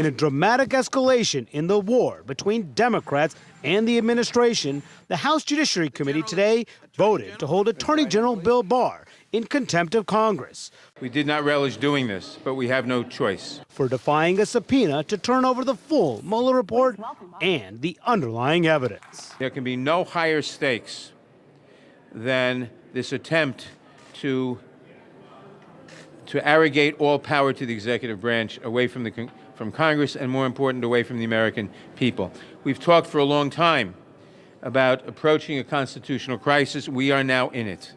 In a dramatic escalation in the war between Democrats and the administration, the House Judiciary Committee today voted to hold Attorney General Bill Barr in contempt of Congress. We did not relish doing this, but we have no choice. For defying a subpoena to turn over the full Mueller report and the underlying evidence. There can be no higher stakes than this attempt to arrogate all power to the executive branch away from Congress and, more important, away from the American people. We've talked for a long time about approaching a constitutional crisis. We are now in it.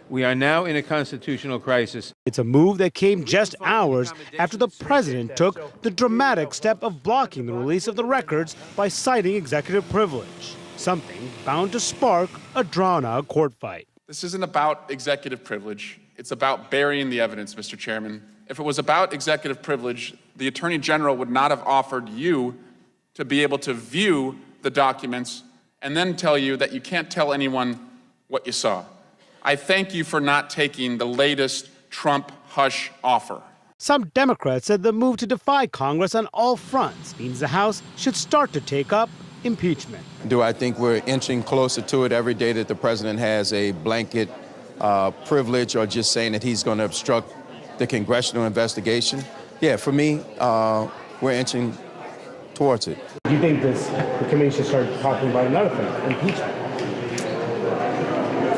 We are now in a constitutional crisis. It's a move that came just hours after the president took the dramatic step of blocking the release of the records by citing executive privilege, something bound to spark a drawn-out court fight. This isn't about executive privilege. It's about burying the evidence, Mr. Chairman. If it was about executive privilege, the Attorney General would not have offered you to be able to view the documents and then tell you that you can't tell anyone what you saw. I thank you for not taking the latest Trump hush offer. Some Democrats said the move to defy Congress on all fronts means the House should start to take up impeachment. Do I think we're inching closer to it every day that the president has a blanket privilege or just saying that he's going to obstruct the congressional investigation? Yeah, for me, we're inching towards it. Do you think the committee should start talking about another thing, impeachment?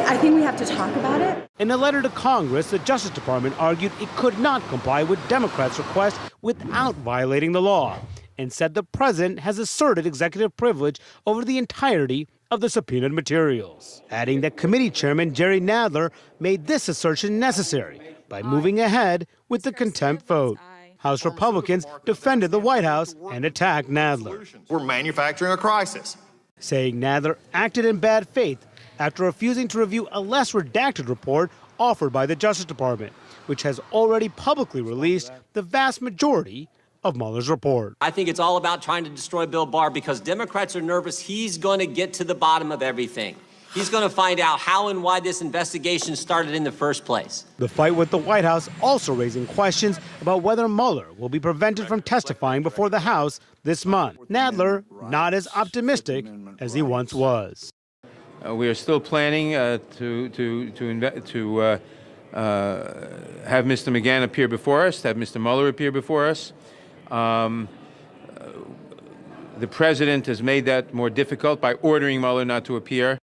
I think we have to talk about it. In a letter to Congress, the Justice Department argued it could not comply with Democrats' request without violating the law, and said the president has asserted executive privilege over the entirety of the subpoenaed materials, adding that committee chairman Jerry Nadler made this assertion necessary by moving ahead with the contempt vote. House Republicans defended the White House and attacked Nadler. We're manufacturing a crisis, saying Nadler acted in bad faith after refusing to review a less redacted report offered by the Justice Department, which has already publicly released the vast majority of Mueller's report. I think it's all about trying to destroy Bill Barr because Democrats are nervous he's going to get to the bottom of everything. He's going to find out how and why this investigation started in the first place. The fight with the White House also raising questions about whether Mueller will be prevented from testifying before the House this month. Nadler not as optimistic as he once was. We are still planning to have Mr. McGahn appear before us, to have Mr. Mueller appear before us. The president has made that more difficult by ordering Mueller not to appear.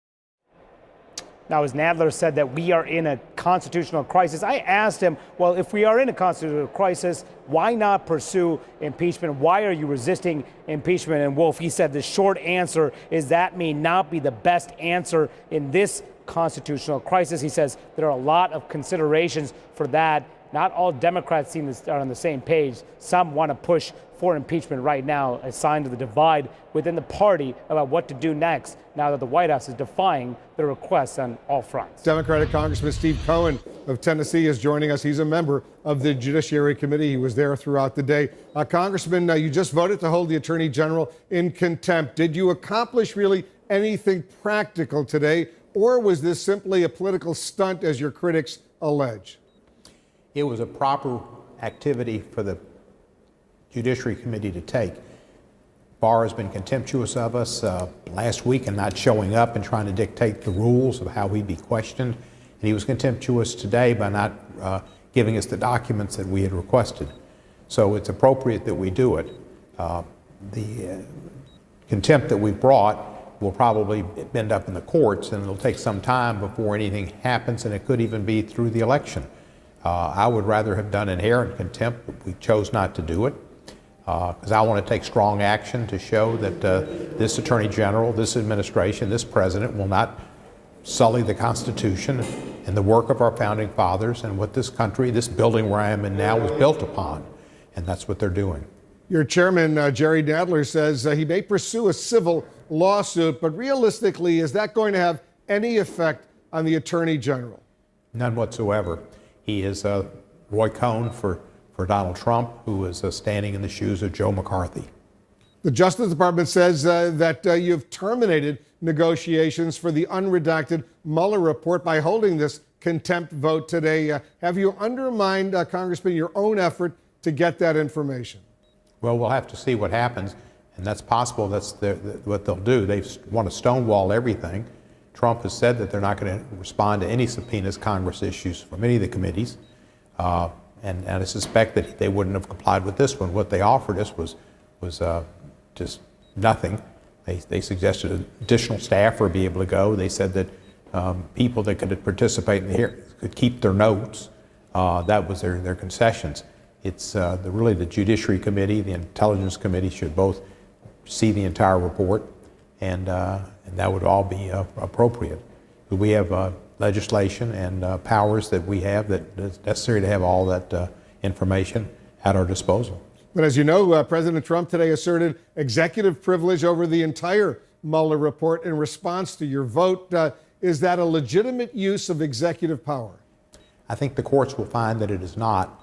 Now, as Nadler said that we are in a constitutional crisis, I asked him, well, if we are in a constitutional crisis, why not pursue impeachment? Why are you resisting impeachment? And Wolf, he said the short answer is that may not be the best answer in this constitutional crisis. He says there are a lot of considerations for that. Not all Democrats seem to are on the same page. Some want to push for impeachment right now, a sign of the divide within the party about what to do next now that the White House is defying the requests on all fronts. Democratic Congressman Steve Cohen of Tennessee is joining us. He's a member of the Judiciary Committee. He was there throughout the day. Congressman, you just voted to hold the Attorney General in contempt. Did you accomplish really anything practical today, or was this simply a political stunt, as your critics allege? It was a proper activity for the Judiciary Committee to take. Barr has been contemptuous of us last week and not showing up and trying to dictate the rules of how we'd be questioned. And he was contemptuous today by not giving us the documents that we had requested. So it's appropriate that we do it. The contempt that we brought will probably end up in the courts, and it'll take some time before anything happens, and it could even be through the election. I would rather have done inherent contempt, but we chose not to do it because I want to take strong action to show that this Attorney General, this administration, this President will not sully the Constitution and the work of our founding fathers and what this country, this building where I am in now, was built upon. And that's what they're doing. Your chairman, Jerry Nadler, says he may pursue a civil lawsuit, but realistically, is that going to have any effect on the Attorney General? None whatsoever. He is Roy Cohn for Donald Trump, who is standing in the shoes of Joe McCarthy. The Justice Department says that you've terminated negotiations for the unredacted Mueller report by holding this contempt vote today. Have you undermined, Congressman, your own effort to get that information? Well, we'll have to see what happens, and that's possible. That's what they'll do. They want to stonewall everything. Trump has said that they're not going to respond to any subpoenas Congress issues from any of the committees, and I suspect that they wouldn't have complied with this one. What they offered us was just nothing. They suggested additional staff would be able to go. They said that people that could participate in the hearing could keep their notes. That was their concessions. It's really the Judiciary Committee, the Intelligence Committee should both see the entire report, and that would all be appropriate. We have legislation and powers that we have that is necessary to have all that information at our disposal. But as you know, President Trump today asserted executive privilege over the entire Mueller report in response to your vote. Is that a legitimate use of executive power? I think the courts will find that it is not.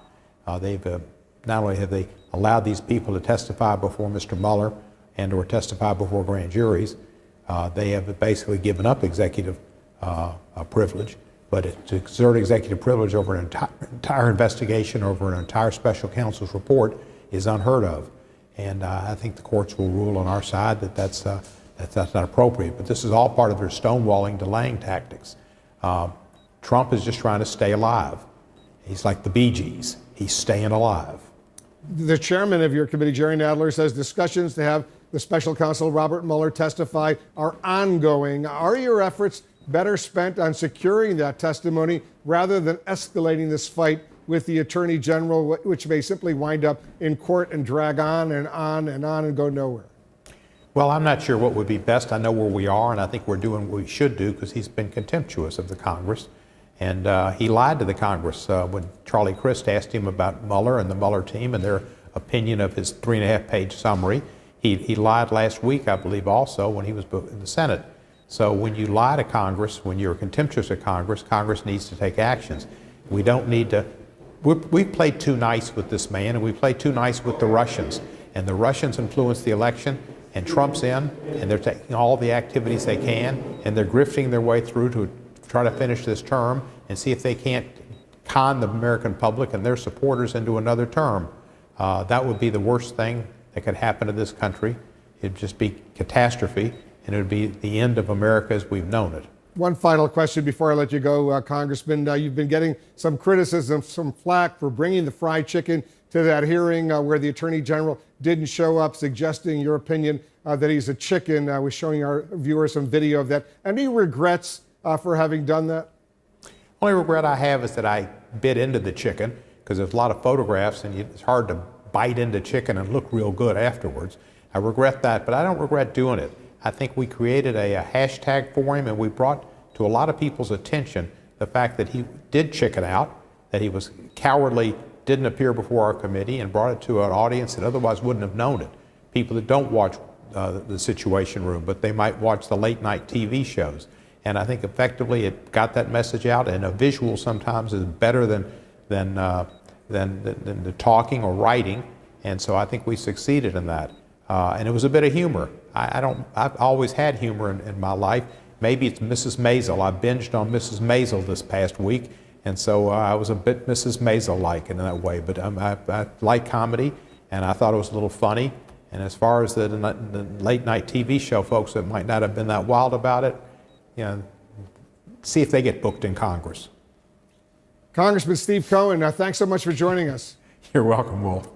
They've not only have they allowed these people to testify before Mr. Mueller and or testify before grand juries, they have basically given up executive privilege. But to exert executive privilege over an entire investigation, over an entire special counsel's report, is unheard of. And I think the courts will rule on our side that that's not appropriate. But this is all part of their stonewalling, delaying tactics. Trump is just trying to stay alive. He's like the Bee Gees. He's staying alive. The chairman of your committee, Jerry Nadler, says discussions to have the special counsel Robert Mueller testify are ongoing. Are your efforts better spent on securing that testimony rather than escalating this fight with the Attorney General, which may simply wind up in court and drag on and on and on and go nowhere? Well, I'm not sure what would be best. I know where we are, and I think we're doing what we should do because he's been contemptuous of the Congress. And he lied to the Congress when Charlie Crist asked him about Mueller and the Mueller team and their opinion of his 3.5-page summary. He lied last week, I believe, also when he was in the Senate. So when you lie to Congress, when you're contemptuous of Congress, Congress needs to take actions. We don't need to. We've played too nice with this man, and we played too nice with the Russians. And the Russians influenced the election, and Trump's in, and they're taking all the activities they can, and they're grifting their way through to try to finish this term and see if they can't con the American public and their supporters into another term. That would be the worst thing that could happen to this country. It'd just be catastrophe, and it would be the end of America as we've known it. One final question before I let you go, Congressman. You've been getting some criticism, some flack for bringing the fried chicken to that hearing where the Attorney General didn't show up, suggesting your opinion that he's a chicken. We're showing our viewers some video of that. Any regrets for having done that? Only regret I have is that I bit into the chicken, because there's a lot of photographs and it's hard to bite into chicken and look real good afterwards. I regret that, but I don't regret doing it. I think we created a hashtag for him, and we brought to a lot of people's attention the fact that he did chicken out, that he was cowardly, didn't appear before our committee, and brought it to an audience that otherwise wouldn't have known it. People that don't watch the Situation Room, but they might watch the late night TV shows. And I think effectively it got that message out, and a visual sometimes is better than the talking or writing. And so I think we succeeded in that. And it was a bit of humor. I've always had humor in my life. Maybe it's Mrs. Maisel. I binged on Mrs. Maisel this past week, and so I was a bit Mrs. Maisel-like in that way. But I like comedy, and I thought it was a little funny. And as far as the late night TV show folks that might not have been that wild about it, you know, see if they get booked in Congress. Congressman Steve Cohen, thanks so much for joining us. You're welcome, Wolf.